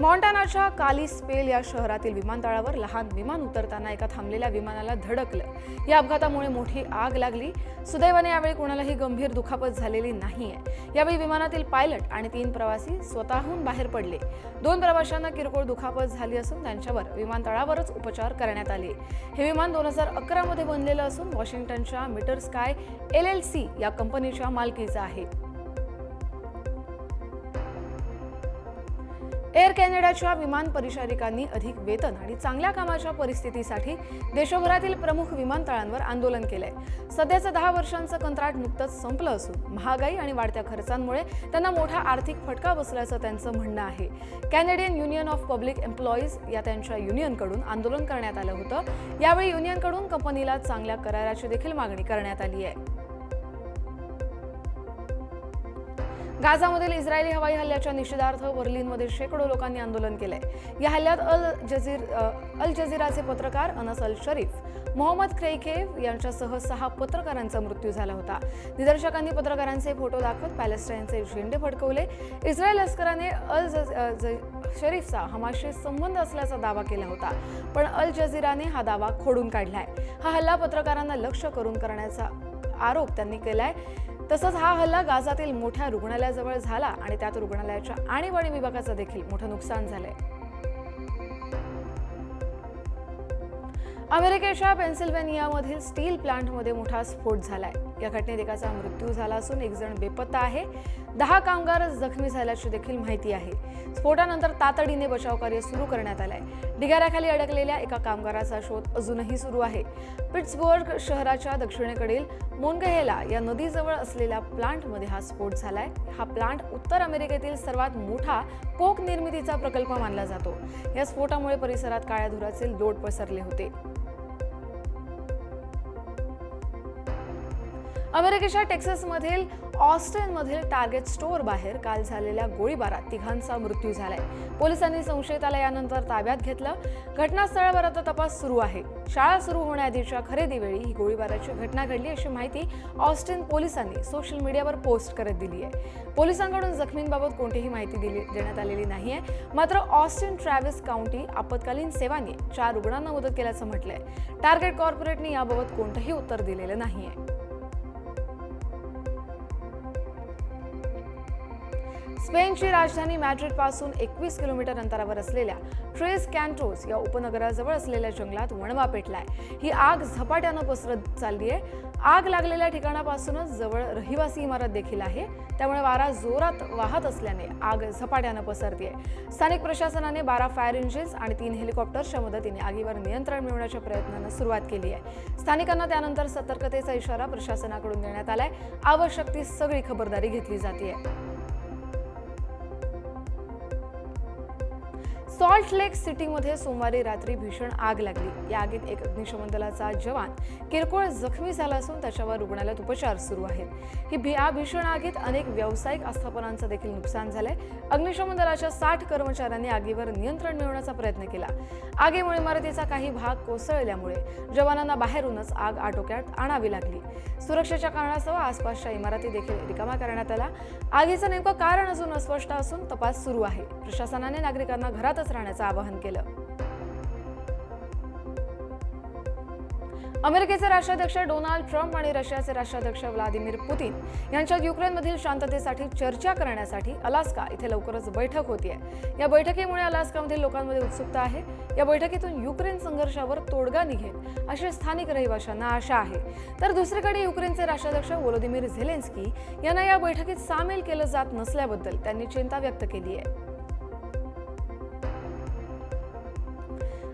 मॉन्टानाच्या कालिस्पेल या शहरातील विमानतळावर लहान विमान उतरताना एका थांबलेल्या विमानाला धडकलं। या अपघातामुळे मोठी आग लागली। सुदैवाने यावेळी कोणालाही गंभीर दुखापत झालेली नाहीये। यावेळी विमानातील पायलट आणि 3 प्रवासी स्वतःहून बाहेर पडले। 2 प्रवाशांना किरकोळ दुखापत झाली असून त्यांच्यावर विमानतळावरच उपचार करण्यात आले। हे विमान 2011 मध्ये बनलेलं असून वॉशिंग्टनच्या मीटर स्काय LLC या कंपनीच्या मालकीचं आहे। एअर कॅनडाच्या विमान परिचारिकांनी अधिक वेतन आणि चांगल्या कामाच्या परिस्थितीसाठी देशभरातील प्रमुख विमानतळांवर आंदोलन केलंय। सध्याचं 10 वर्षांचं कंत्राट नुकतंच संपलं असून महागाई आणि वाढत्या खर्चांमुळे त्यांना मोठा आर्थिक फटका बसल्याचं त्यांचं म्हणणं आहे। Canadian union of public employees या त्यांच्या युनियनकडून आंदोलन करण्यात आलं होतं। यावेळी युनियनकडून कंपनीला चांगल्या कराराची देखील मागणी करण्यात आली आहे। गाझामधील इस्रायली हवाई हल्ल्याच्या निषेधार्थ बर्लिनमध्ये शेकडो लोकांनी आंदोलन केलंय। या हल्ल्यात अल जझीराचे पत्रकार अनस अल शरीफ, मोहम्मद ख्रेइखेव यांच्यासह 6 पत्रकारांचा मृत्यू झाला होता। निदर्शकांनी पत्रकारांचे फोटो दाखवत पॅलेस्टाईनचे झेंडे फडकवले। इस्रायल लष्कराने अल शरीफचा हमासशी संबंध असल्याचा दावा केला होता, पण अल जझीराने हा दावा खोडून काढलाय। हा हल्ला पत्रकारांना लक्ष्य करून करण्याचा आरोप त्यांनी केलाय। तसंच हा हल्ला गाझातील मोठ्या रुग्णालयाजवळ झाला आणि त्यात रुग्णालयाच्या आणीबाणी विभागाचं देखील मोठं नुकसान झालंय। अमेरिकेच्या पेन्सिल्व्हेनियामधील स्टील प्लांटमध्ये मोठा स्फोट झालाय। या घटनेत एकाचा मृत्यू झाला असून 1 जण बेपत्ता आहे। 10 कामगार जखमी झाल्याची देखील माहिती आहे। स्फोटानंतर तातडीने बचावकार्य सुरू करण्यात आलंय। ढिगाऱ्याखाली अडकलेल्या एका कामगाराचा शोध अजूनही सुरू आहे। पिट्सबर्ग शहराच्या दक्षिणेकडील मोनगहेला या नदीजवळ असलेल्या प्लांटमध्ये हा स्फोट झालाय। हा प्लांट उत्तर अमेरिकेतील सर्वात मोठा कोक निर्मितीचा प्रकल्प मानला जातो। या स्फोटामुळे परिसरात काळ्या धुराचे लोट पसरले होते। अमेरिकेच्या टेक्सासमधील ऑस्टिनमधील टार्गेट स्टोअर बाहेर काल झालेल्या गोळीबारात 3घांचा मृत्यू झालाय। पोलिसांनी संशयिताला यानंतर ताब्यात घेतलं। घटनास्थळावर आता तपास सुरू आहे। शाळा सुरू होण्याआधीच्या खरेदीवेळी ही गोळीबाराची घटना घडली अशी माहिती ऑस्टिन पोलिसांनी सोशल मीडियावर पोस्ट करत दिली आहे। पोलिसांकडून जखमींबाबत कोणतीही माहिती देण्यात आलेली नाहीये। मात्र ऑस्टिन ट्रॅव्हिस काउंटी आपत्कालीन सेवांनी 4 रुग्णांना मदत केल्याचं म्हटलंय। टार्गेट कॉर्पोरेटने याबाबत कोणतंही उत्तर दिलेलं नाहीये। स्पेनची राजधानी मॅड्रिड पासून 21 किलोमीटर अंतरावर असलेल्या ट्रेस कॅन्टोस या उपनगराजवळ असलेल्या जंगलात वणवा पेटलाय। ही आग झपाट्यानं पसरत चालली आहे। आग लागलेल्या ठिकाणापासूनच जवळ रहिवासी इमारत देखील आहे, त्यामुळे वारा जोरात वाहत असल्याने आग झपाट्यानं पसरतीये। स्थानिक प्रशासनाने 12 फायर इंजिन्स आणि 3 हेलिकॉप्टर्सच्या मदतीने आगीवर नियंत्रण मिळवण्याच्या प्रयत्नांना सुरुवात केली आहे। स्थानिकांना त्यानंतर सतर्कतेचा इशारा प्रशासनाकडून देण्यात आलाय। आवश्यक ती सगळी खबरदारी घेतली जातेय। सॉल्ट लेक सिटीमध्ये सोमवारी रात्री भीषण आग लागली। या आगीत एक अग्निशमन दलाचा जवान किरकोळ जखमी झाला असून त्याच्यावर रुग्णालयात उपचार सुरू आहेत। या भीषण आगीत अनेक व्यावसायिक आस्थापनांचं देखील नुकसान झालंय। अग्निशमन दलाच्या 60 कर्मचाऱ्यांनी आगीवर नियंत्रण मिळवण्याचा प्रयत्न केला। आगीमुळे इमारतीचा काही भाग कोसळल्यामुळे जवानांना बाहेरूनच आग आटोक्यात आणावी लागली। सुरक्षेच्या कारणास्तव आसपासच्या इमारती देखील रिकाम्या करण्यात आल्या। आगीचं नेमकं कारण अजून अस्पष्ट असून तपास सुरू आहे। प्रशासनाने नागरिकांना घरातच राहण्याचं आवाहन केलं। अमेरिकेचे राष्ट्राध्यक्ष डोनाल्ड ट्रम्प आणि रशियाचे राष्ट्राध्यक्ष व्लादिमीर पुतिन यांच्यात युक्रेनमधील शांततेसाठी चर्चा करण्यासाठी अलास्का इथे लवकरच बैठक होतीये। या बैठकीमुळे अलास्कामधील लोकांमध्ये उत्सुकता आहे। या बैठकीतून युक्रेन संघर्षावर तोडगा निघेल अशी स्थानिक रहिवाशांना आशा आहे। तर दुसरीकडे युक्रेनचे राष्ट्राध्यक्ष व्लोदिमीर झेलेन्स्की यांना या बैठकीत सामील केलं जात नसल्याबद्दल त्यांनी चिंता व्यक्त केली आहे।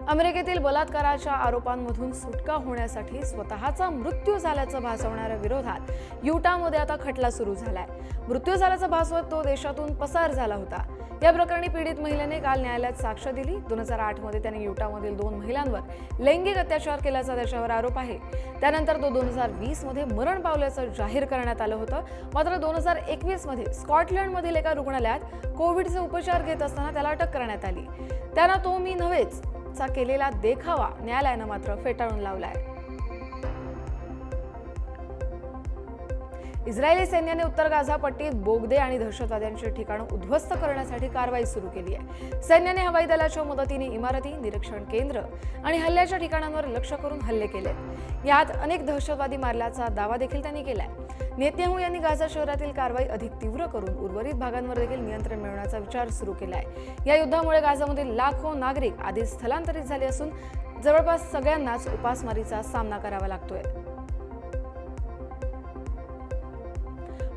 अमेरिकेतील बलात्काराच्या आरोपांमधून सुटका होण्यासाठी स्वतःचा मृत्यू झाल्याचं भासवणाऱ्या विरोधात युटामध्ये आता खटला सुरू झालाय। मृत्यू झाल्याचा भासवत तो देशातून पसार झाला होता। या प्रकरणी पीडित महिलेने काल न्यायालयात साक्ष दिली। 2008 मध्ये त्याने युटामधील 2 महिलांवर लैंगिक अत्याचार केल्याचा त्याच्यावर आरोप आहे। त्यानंतर तो 2020 मध्ये मरण पावल्याचं जाहीर करण्यात आलं होतं। मात्र 2021 मध्ये स्कॉटलंडमधील एका रुग्णालयात कोविडचे उपचार घेत असताना त्याला अटक करण्यात आली। त्यानं तो मी नव्हेच चा केलेला देखावा न्यायालयानं मात्र फेटाळून लावलाय। इस्रायली सैन्याने उत्तर गाझा पट्टीत बोगदे आणि दहशतवाद्यांची ठिकाणं उद्ध्वस्त करण्यासाठी कारवाई सुरू केली आहे. सैन्याने हवाई दलाच्या मदतीने इमारती, निरीक्षण केंद्र आणि हल्ल्याच्या ठिकाणांवर लक्ष करून हल्ले केले. यात अनेक दहशतवादी मारल्याचा दावा देखील त्यांनी केलाय. नेतन्याहू यांनी गाझा शहरातील कारवाई अधिक तीव्र करून उर्वरित भागांवर देखील नियंत्रण मिळवण्याचा विचार सुरू केलाय. या युद्धामुळे गाझामधील लाखो नागरिक आधीच स्थलांतरित झाले असून जवळपास सगळ्यांनाच उपासमारीचा सामना करावा लागतोय.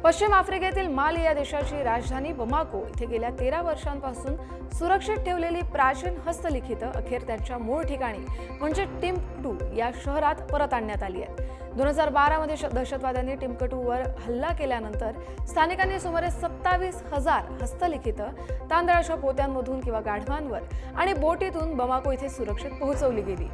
पश्चिम आफ्रिकेतील माली या देशाची राजधानी बमाको इथे गेल्या 13 वर्षांपासून सुरक्षित ठेवलेली प्राचीन हस्तलिखितं अखेर त्यांच्या मूळ ठिकाणी म्हणजे टिम्बक्टू या शहरात परत आणण्यात आली आहेत. 2012 मध्ये दहशतवाद्यांनी टिम्बक्टूवर हल्ला केल्यानंतर स्थानिकांनी सुमारे 27,000 हस्तलिखितं तांदळाच्या पोत्यांमधून किंवा गाढवांवर आणि बोटीतून बमाको इथे सुरक्षित पोहोचवली गेली.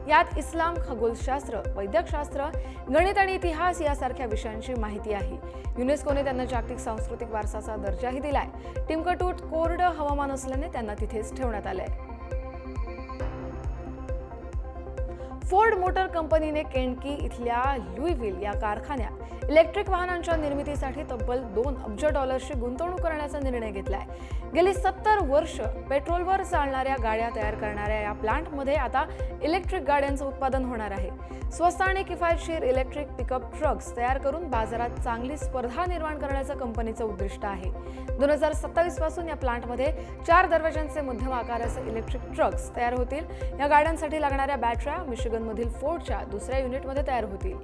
यात इस्लाम, खगोलशास्त्र, वैद्यकशास्त्र, गणित आणि इतिहास यासारख्या विषयांची माहिती आहे. युनेस्कोने त्यांना जागतिक सांस्कृतिक वारसाचा दर्जाही दिलाय. टिम्बक्टूत कोरडं हवामान असल्याने त्यांना तिथेच ठेवण्यात आलंय. फोर्ड मोटर कंपनीने केंटकी इथल्या लुईव्हिल या कारखान्यात इलेक्ट्रिक वाहनांच्या निर्मितीसाठी तब्बल $2 अब्ज गुंतवणूक करण्याचा निर्णय घेतलाय. गेली 70 वर्ष पेट्रोलवर चालणाऱ्या गाड्या तयार करणाऱ्या या प्लांटमध्ये आता इलेक्ट्रिक गाड्यांचं उत्पादन होणार आहे. स्वस्त आणि किफायतशीर इलेक्ट्रिक पिकअप ट्रक्स तयार करून बाजारात चांगली स्पर्धा निर्माण करण्याचं कंपनीचं उद्दिष्ट आहे. 2027 पासून या प्लांटमध्ये 4 दरवाजांचे मध्यम आकाराचे इलेक्ट्रिक ट्रक्स तयार होतील. या गाड्यांसाठी लागणाऱ्या बॅटऱ्या मिशिगनमधील फोर्डच्या दुसऱ्या युनिटमध्ये तयार होतील.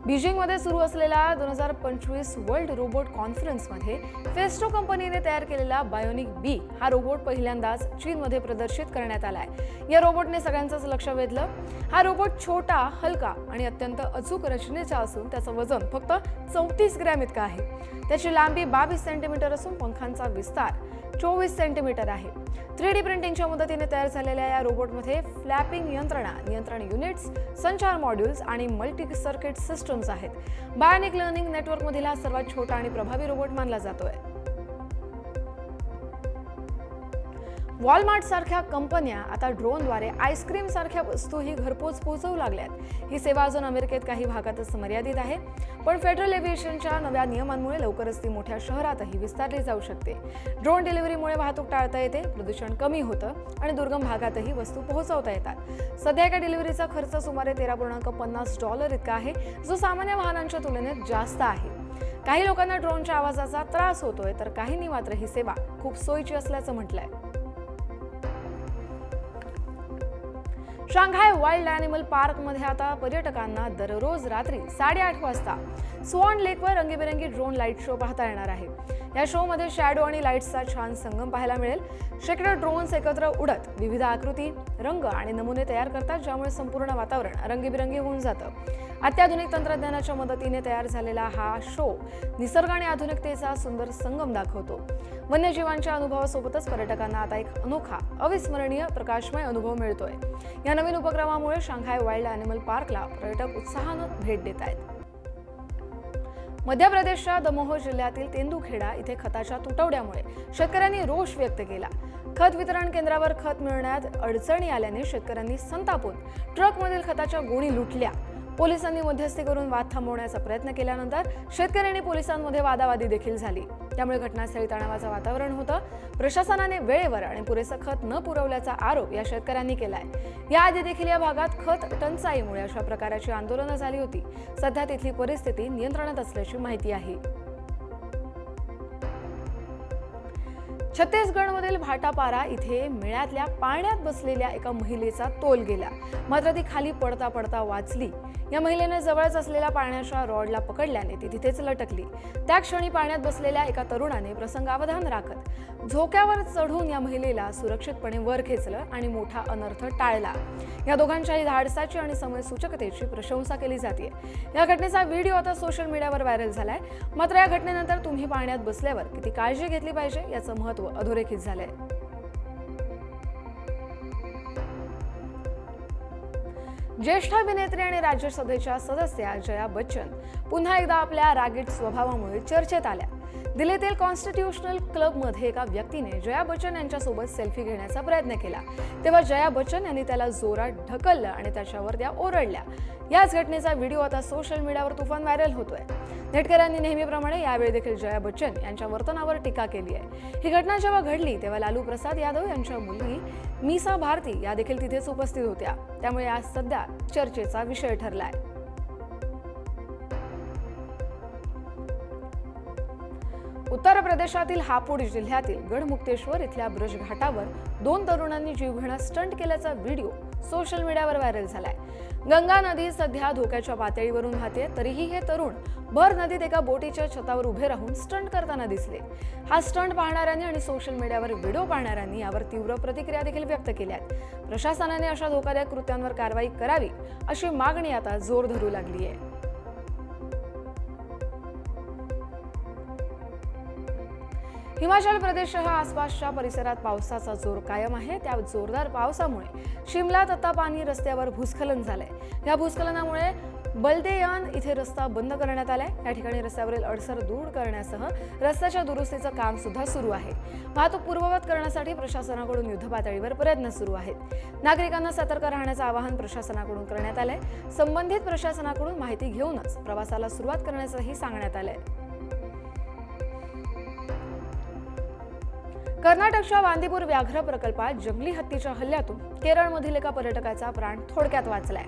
बीजिंगमध्ये सुरू असलेल्या 2025 वर्ल्ड रोबोट कॉन्फरन्समध्ये फेस्टो कंपनीने तयार केलेला बायोनिक बी हा रोबोट पहिल्यांदाच चीनमध्ये प्रदर्शित करण्यात आलाय. या रोबोटने सगळ्यांचंच लक्ष वेधलं. हा रोबोट छोटा, हलका आणि अत्यंत अचूक रचनेचा असून त्याचं वजन फक्त 34 ग्रॅम इतकं आहे. त्याची लांबी 22 सेंटीमीटर असून पंखांचा विस्तार 24 सेंटीमीटर आहे. 3D प्रिंटिंगच्या मदतीने तयार झालेल्या या रोबोटमध्ये फ्लॅपिंग यंत्रणा, नियंत्रण युनिट्स, संचार मॉड्यूल्स आणि मल्टी सर्किट सिस्टम्स आहेत. बायोनिक लर्निंग नेटवर्कमधील हा सर्वात छोटा आणि प्रभावी रोबोट मानला जातोय. वॉलमार्ट सारख्या कंपन्या आता ड्रोनद्वारे आईस्क्रीम सारख्या वस्तूही घरपोच पोहोचवू लागल्यात. ही सेवा अजून अमेरिकेत काही भागातच मर्यादित आहे, पण फेडरल एव्हिएशनच्या नव्या नियमांमुळे लवकरच ती मोठ्या शहरातही विस्तारली जाऊ शकते. ड्रोन डिलिव्हरीमुळे वाहतूक टाळता येते, प्रदूषण कमी होतं आणि दुर्गम भागातही वस्तू पोहोचवता येतात. सध्या एका डिलिव्हरीचा खर्च सुमारे $13.50 इतका आहे, जो सामान्य वाहनांच्या तुलनेत जास्त आहे. काही लोकांना ड्रोनच्या आवाजाचा त्रास होतोय, तर काहींनी मात्र ही सेवा खूप सोयीची असल्याचं म्हटलंय. शांघाय वाईल्ड ॲनिमल पार्कमध्ये आता पर्यटकांना दररोज रात्री 8:30 वाजता स्वान लेकवर रंगीबेरंगी ड्रोन लाईट शो पाहता येणार आहे. या शोमध्ये शॅडो आणि लाईट्सचा छान संगम पाहायला मिळेल. शेकडो ड्रोन्स एकत्र उडत विविध आकृती, रंग आणि नमुने तयार करतात, ज्यामुळे संपूर्ण वातावरण रंगीबिरंगी होऊन जातं. अत्याधुनिक तंत्रज्ञानाच्या मदतीने तयार झालेला हा शो निसर्ग आणि आधुनिकतेचा सुंदर संगम दाखवतो. वन्यजीवांच्या अनुभवासोबतच पर्यटकांना आता एक अनोखा, अविस्मरणीय, प्रकाशमय अनुभव मिळतोय. या नवीन उपक्रमामुळे शांघाय वाईल्ड ॲनिमल पार्कला पर्यटक उत्साहानं भेट देत आहेत. मध्य प्रदेशच्या दमोह जिल्ह्यातील तेंदुखेडा इथे खताच्या तुटवड्यामुळे शेतकऱ्यांनी रोष व्यक्त केला. खत वितरण केंद्रावर खत मिळण्यात अडचणी आल्याने शेतकऱ्यांनी संतापून ट्रकमधील खताच्या गोणी लुटल्या. पोलिसांनी मध्यस्थी करून वाद थांबवण्याचा प्रयत्न केल्यानंतर शेतकऱ्यांनी पोलिसांमध्ये वादावादी देखील झाली. त्यामुळे घटनास्थळी तणावाचं वातावरण होतं. प्रशासनाने वेळेवर आणि पुरेसं खत न पुरवल्याचा आरोप या शेतकऱ्यांनी केलाय. याआधी देखील या भागात खत टंचाईमुळे अशा प्रकारची आंदोलनं झाली होती. सध्या तिथली परिस्थिती नियंत्रणात असल्याची माहिती आहे. छत्तीसगडमधील भाटापारा इथे मेळ्यातल्या पाण्यात बसलेल्या एका महिलेचा तोल गेला, मात्र ती खाली पडता पडता वाचली. या महिलेने जवळच असलेल्या पाण्याच्या रॉडला पकडल्याने ती तिथेच लटकली. त्या क्षणी पाण्यात बसलेल्या एका तरुणाने प्रसंगावधान राखत झोक्यावर चढून या महिलेला सुरक्षितपणे वर खेचलं आणि मोठा अनर्थ टाळला. या दोघांच्याही धाडसाची आणि समयसूचकतेची प्रशंसा केली जाते. या घटनेचा व्हिडिओ आता सोशल मीडियावर व्हायरल झालाय. मात्र या घटनेनंतर तुम्ही पाण्यात बसल्यावर किती काळजी घेतली पाहिजे याचं महत्त्व अधोरेखित झालंय. ज्येष्ठ अभिनेत्री आणि राज्यसभेच्या सदस्या जया बच्चन पुन्हा एकदा आपल्या रागीट स्वभावामुळे चर्चेत आल्या. दिल्लीतील कॉन्स्टिट्यूशनल क्लबमध्ये एका व्यक्तीने जया बच्चन यांच्यासोबत सेल्फी घेण्याचा प्रयत्न केला, तेव्हा जया बच्चन यांनी त्याला जोरात ढकललं आणि त्याच्यावर त्या ओरडल्या. याच घटनेचा व्हिडिओ आता सोशल मीडियावर तुफान व्हायरल होतोय. नेटकऱ्यांनी नेहमीप्रमाणे यावेळी देखील जया बच्चन यांच्या वर्तनावर टीका केली आहे. ही घटना जेव्हा घडली तेव्हा लालू प्रसाद यादव यांच्या मुलगी मीसा भारती या देखील तिथेच उपस्थित होत्या, त्यामुळे आज सध्या चर्चेचा विषय ठरलाय. उत्तर प्रदेशातील हापुड जिल्ह्यातील गढमुक्तेश्वर इथल्या ब्रज घाटावर 2 तरुणांनी जीवघेणा स्टंट केल्याचा व्हिडिओ सोशल मीडियावर व्हायरल झालाय. गंगा नदी सध्या धोक्याच्या पातळीवरून वाहते, तरीही हे तरुण भर नदीत एका बोटीच्या छतावर उभे राहून स्टंट करताना दिसले. हा स्टंट पाहणाऱ्यांनी आणि सोशल मीडियावर व्हिडिओ पाहणाऱ्यांनी यावर तीव्र प्रतिक्रिया देखील व्यक्त केल्या आहेत. प्रशासनाने अशा धोकादायक कृत्यांवर कारवाई करावी अशी मागणी आता जोर धरू लागली आहे. हिमाचल प्रदेशसह आसपासच्या परिसरात पावसाचा जोर कायम आहे. त्या जोरदार पावसामुळे शिमला तत्तापानी रस्त्यावर भूस्खलन झालंय. या भूस्खलनामुळे बल्देयान इथे रस्ता बंद करण्यात आलाय. या ठिकाणी रस्त्यावरील अडसर दूर करण्यासह रस्त्याच्या दुरुस्तीचं काम सुद्धा सुरू आहे. वाहतूक पूर्ववत करण्यासाठी प्रशासनाकडून युद्धपातळीवर प्रयत्न सुरू आहेत. नागरिकांना सतर्क राहण्याचं आवाहन प्रशासनाकडून करण्यात आलंय. संबंधित प्रशासनाकडून माहिती घेऊनच प्रवासाला सुरुवात करण्याचंही सांगण्यात आलंय. कर्नाटकच्या वांदीपूर व्याघ्र प्रकल्पात जंगली हत्तीच्या हल्ल्यातून केरळमधील एका पर्यटकाचा प्राण थोडक्यात वाचलाय.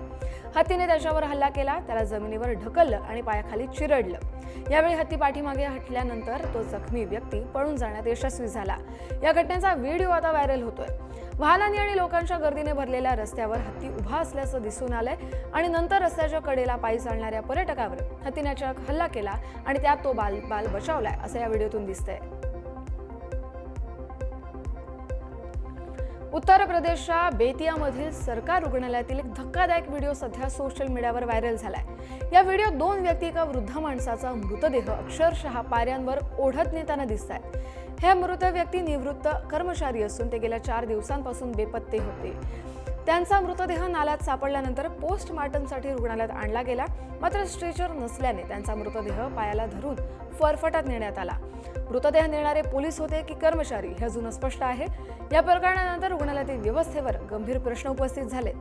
हत्तीने त्याच्यावर हल्ला केला, त्याला जमिनीवर ढकललं आणि पायाखाली चिरडलं. यावेळी हत्ती पाठीमागे हटल्यानंतर तो जखमी व्यक्ती पळून जाण्यात यशस्वी झाला. या घटनेचा व्हिडिओ आता व्हायरल होतोय. वाहनांनी आणि लोकांच्या गर्दीने भरलेल्या रस्त्यावर हत्ती उभा असल्याचं दिसून आलंय आणि नंतर रस्त्याच्या कडेला पायी चालणाऱ्या पर्यटकावर हत्तीने अचानक हल्ला केला आणि त्यात तो बाल बचावलाय असं या व्हिडिओतून दिसतंय. उत्तर प्रदेशच्या बेतियामधील सरकार रुग्णालयातील एक धक्कादायक व्हिडिओ सध्या सोशल मीडियावर व्हायरल झालाय. या व्हिडिओत 2 व्यक्ती एका वृद्ध माणसाचा मृतदेह अक्षरशः पायऱ्यांवर ओढत नेताना दिसतायत. हे मृत व्यक्ती निवृत्त कर्मचारी असून ते गेल्या 4 दिवसांपासून बेपत्ते होते. त्यांचा मृतदेह नाल्यात सापडल्यानंतर पोस्टमार्टमसाठी रुग्णालयात आणला गेला, मात्र स्ट्रेचर नसल्याने त्यांचा मृतदेह पायाला धरून फरफटात नेण्यात आला. मृतदेह नेणारे पोलीस होते की कर्मचारी हे अजून अस्पष्ट आहे. या प्रकरणानंतर रुग्णालयातील व्यवस्थेवर गंभीर प्रश्न उपस्थित झाले.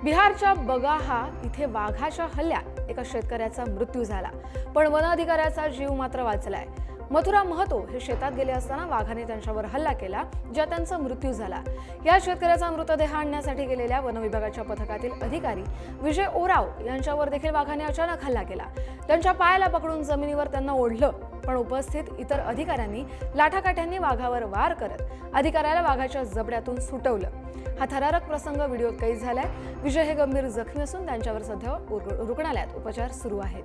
बिहारच्या बगाहा इथे वाघाच्या हल्ल्यात एका शेतकऱ्याचा मृत्यू झाला, पण वन अधिकाऱ्याचा जीव मात्र वाचलाय. मथुरा महतो हे शेतात गेले असताना वाघाने त्यांच्यावर हल्ला केला, ज्यात त्यांचा मृत्यू झाला. या शेतकऱ्याचा मृतदेह आणण्यासाठी गेलेल्या वन विभागाच्या पथकातील अधिकारी विजय ओराव यांच्यावर देखील वाघाने अचानक हल्ला केला. त्यांच्या पायाला पकडून जमिनीवर त्यांना ओढलं, पण उपस्थित इतर अधिकाऱ्यांनी लाठाकाठ्यांनी वाघावर वार करत अधिकाऱ्याला वाघाच्या जबड्यातून सुटवलं. हा थरारक प्रसंग व्हिडिओत कैद झालाय. विजय हे गंभीर जखमी असून त्यांच्यावर सध्या रुग्णालयात उपचार सुरू आहेत.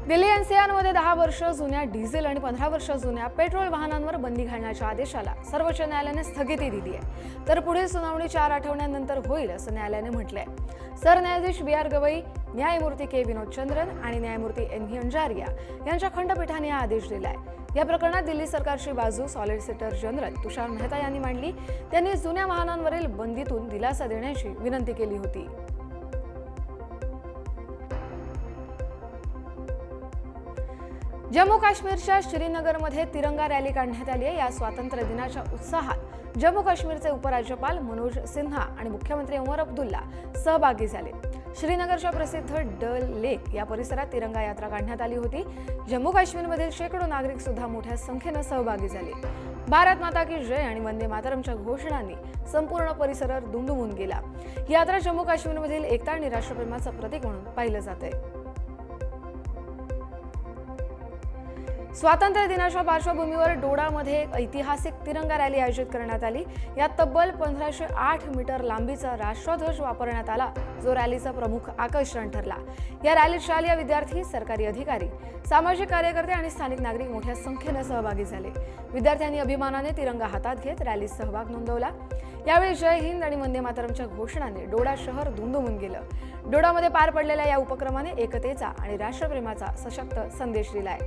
दिल्ली एनसीआरमध्ये 10 वर्ष जुन्या डिझेल आणि 15 वर्ष जुन्या पेट्रोल वाहनांवर बंदी घालण्याच्या आदेशाला सर्वोच्च न्यायालयाने स्थगिती दिली आहे. तर पुढील सुनावणी 4 आठवड्यांनंतर होईल असं न्यायालयाने म्हटलंय. सरन्यायाधीश बी आर गवई, न्यायमूर्ती के विनोद चंद्रन आणि न्यायमूर्ती एन व्ही अंजारिया यांच्या खंडपीठाने हा आदेश दिलाय. या प्रकरणात दिल्ली सरकारची बाजू सॉलिसिटर जनरल तुषार मेहता यांनी मांडली. त्यांनी जुन्या वाहनांवरील बंदीतून दिलासा देण्याची विनंती केली होती. जम्मू काश्मीरच्या श्रीनगरमध्ये तिरंगा रॅली काढण्यात आली आहे. या स्वातंत्र्य दिनाच्या उत्साहात जम्मू काश्मीरचे उपराज्यपाल मनोज सिन्हा आणि मुख्यमंत्री उमर अब्दुल्ला सहभागी झाले. श्रीनगरच्या प्रसिद्ध डल लेक या परिसरात तिरंगा यात्रा काढण्यात आली होती. जम्मू काश्मीरमधील शेकडो नागरिक सुद्धा मोठ्या संख्येने सहभागी झाले. भारत माता की जय आणि वंदे मातरमच्या घोषणांनी संपूर्ण परिसर दुमदुमून गेला. ही यात्रा जम्मू काश्मीरमधील एकता आणि राष्ट्रप्रेमाचं प्रतीक म्हणून पाहिलं जातंय. स्वातंत्र्य दिनाच्या पार्श्वभूमीवर डोडामध्ये एक ऐतिहासिक तिरंगा रॅली आयोजित करण्यात आली. यात तब्बल 1508 मीटर लांबीचा राष्ट्रध्वज वापरण्यात आला, जो रॅलीचं प्रमुख आकर्षण ठरला. या रॅलीत शालेय विद्यार्थी, सरकारी अधिकारी, सामाजिक कार्यकर्ते आणि स्थानिक नागरिक मोठ्या संख्येने सहभागी झाले. विद्यार्थ्यांनी अभिमानाने तिरंगा हातात घेत रॅलीत सहभाग नोंदवला. यावेळी जय हिंद आणि वंदे मातरमच्या घोषणाने डोडा शहर दुमदुमून गेलं. डोडामध्ये पार पडलेल्या या उपक्रमाने एकतेचा आणि राष्ट्रप्रेमाचा सशक्त संदेश दिलाय.